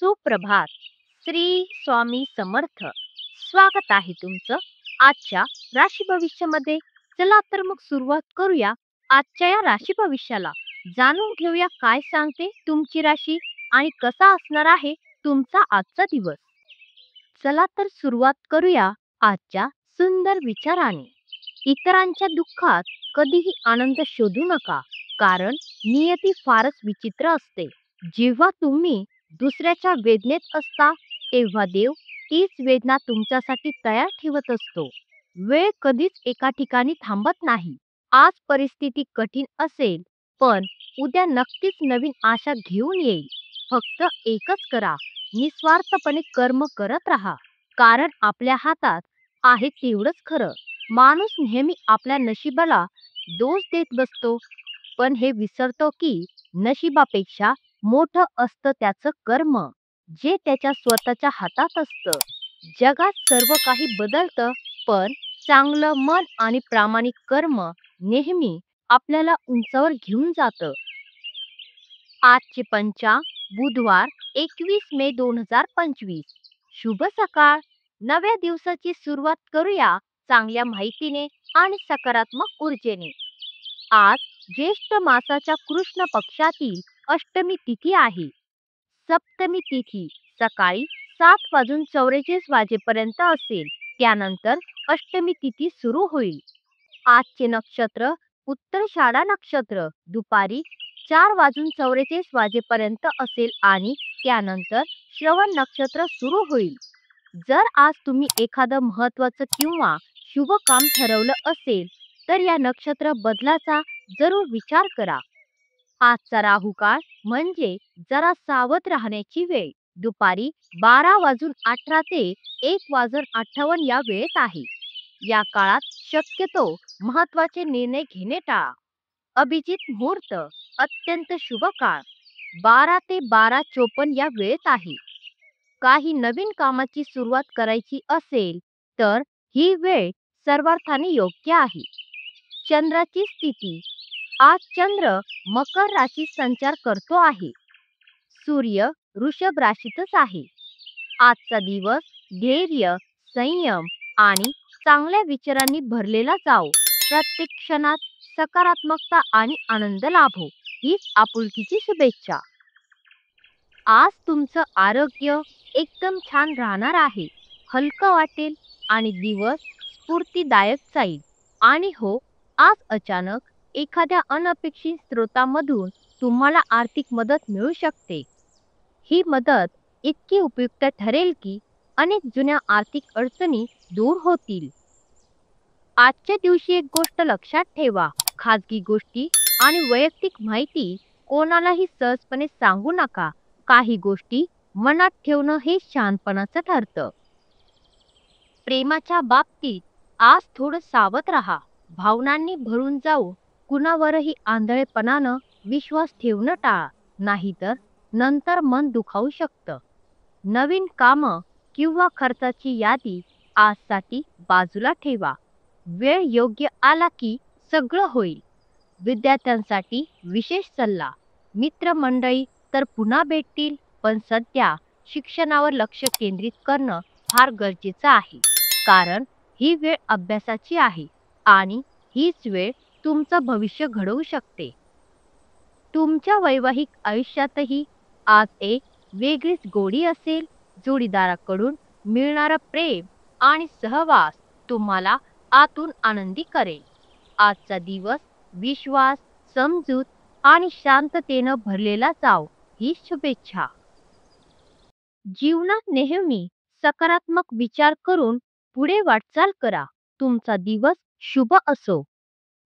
सुप्रभात. श्री स्वामी समर्थ. स्वागत आहे तुमचं आजच्या राशी भविष्यामध्ये. चला तर मग सुरुवात करूया आजच्या या राशी भविष्याला. जाणून घेऊया काय सांगते तुमची राशी आणि कसा असणार आहे तुमचा आजचा दिवस. चला तर सुरुवात करूया आजच्या सुंदर विचाराने. इतरांच्या दुःखात कधीही आनंद शोधू नका, कारण नियती फारच विचित्र असते. जेव्हा तुम्ही दुसऱ्याच्या वेदनेत असता तेव्हा देव तीच वेदना तुमच्यासाठी तयार ठेवत असतो. वेळ कधीच एका ठिकाणी थांबत नाही. आज परिस्थिती कठीण असेल, पण उद्या नक्कीच नवीन आशा घेऊन येईल. फक्त एकच करा, निस्वार्थपणे कर्म करत राहा, कारण आपल्या हातात आहे तेवढंच खरं. माणूस नेहमी आपल्या नशिबाला दोष देत बसतो, पण हे विसरतो की नशिबापेक्षा मोठं असतं त्याचं कर्म, जे त्याच्या स्वतःच्या हातात असतं. जगात सर्व काही बदलतं, पण चांगलं मन आणि प्रामाणिक कर्म नेहमी आपल्याला उंचावर घेऊन जातं. आजचे पंचांग बुधवार 21 मे 2025. शुभ सकाळ. नव्या दिवसाची सुरुवात करूया चांगल्या माहितीने आणि सकारात्मक ऊर्जेने. आज ज्येष्ठ मासाच्या कृष्ण पक्षातील अष्टमी तिथी आहे. सप्तमी तिथी सकाळी 7:44 वाजेपर्यंत असेल. त्यानंतर अष्टमी तिथी सुरू होईल. आजचे नक्षत्र उत्तराषाढा नक्षत्र दुपारी 4:44 वाजेपर्यंत असेल आणि त्यानंतर श्रवण नक्षत्र सुरू होईल. जर आज तुम्ही एखादं महत्त्वाचं किंवा शुभ काम ठरवलं असेल तर या नक्षत्र बदलाचा जरूर विचार करा. आजचा राहू काळ म्हणजे जरा सावध राहण्याची वेळ. दुपारी 12:18 ते 1:58 या वेळेत आहे. या काळात शक्यतो महत्त्वाचे निर्णय घेणे टाळा. अभिजित मुहूर्त अत्यंत शुभ काळ 12 ते 12:54 या वेळेत आहे. काही नवीन कामाची सुरुवात करायची असेल तर ही वेळ सर्वार्थाने योग्य आहे. चंद्राची स्थिती. आज चंद्र मकर राशीत संचार करतो आहे. सूर्य वृषभ राशीतच आहे. आजचा दिवस धैर्य, संयम आणि चांगल्या विचारांनी भरलेला जाओ. प्रत्येक क्षणात सकारात्मकता आणि आनंद लाभो, हीच आपुलकीची शुभेच्छा. आज तुमचं आरोग्य एकदम छान राहणार आहे. हलकं वाटेल आणि दिवस स्फूर्तिदायक जाईल. आणि हो, आज अचानक एखाद्या अनपेक्षित स्रोतामधून तुम्हाला आर्थिक मदत मिळू शकते. ही मदत इतकी उपयुक्त ठरेल की अनेक जुन्या आर्थिक अडचणी दूर होतील. आजच्या दिवशी एक गोष्ट लक्षात ठेवा, खाजगी गोष्टी आणि वैयक्तिक माहिती कोणालाही सहजपणे सांगू नका. काही गोष्टी मनात ठेवणं हे शहाणपणाचं ठरतं. प्रेमाच्या बाबतीत आज थोडं सावध राहा. भावनांनी भरून जाऊ कुणावरही आंधळेपणानं विश्वास ठेवणं टाळा, नाहीतर नंतर मन दुखावू शकतं. नवीन कामं किंवा खर्चाची यादी आजसाठी बाजूला ठेवा. वेळ योग्य आला की सगळं होईल. विद्यार्थ्यांसाठी विशेष सल्ला. मित्रमंडळी तर पुन्हा भेटतील, पण सध्या शिक्षणावर लक्ष केंद्रित करणं फार गरजेचं आहे, कारण ही वेळ अभ्यासाची आहे आणि हीच वेळ तुमचं भविष्य घडवू शकते. तुमच्या वैवाहिक आयुष्यातही आज एक वेगळीच गोडी असेल. जोडीदाराकडून मिळणारं प्रेम आणि सहवास तुम्हाला आतून आनंदी करेल. आजचा दिवस विश्वास, समजूत आणि शांततेनं भरलेला जाओ, ही शुभेच्छा. जीवनात नेहमी सकारात्मक विचार करून पुढे वाटचाल करा. तुमचा दिवस शुभ असो.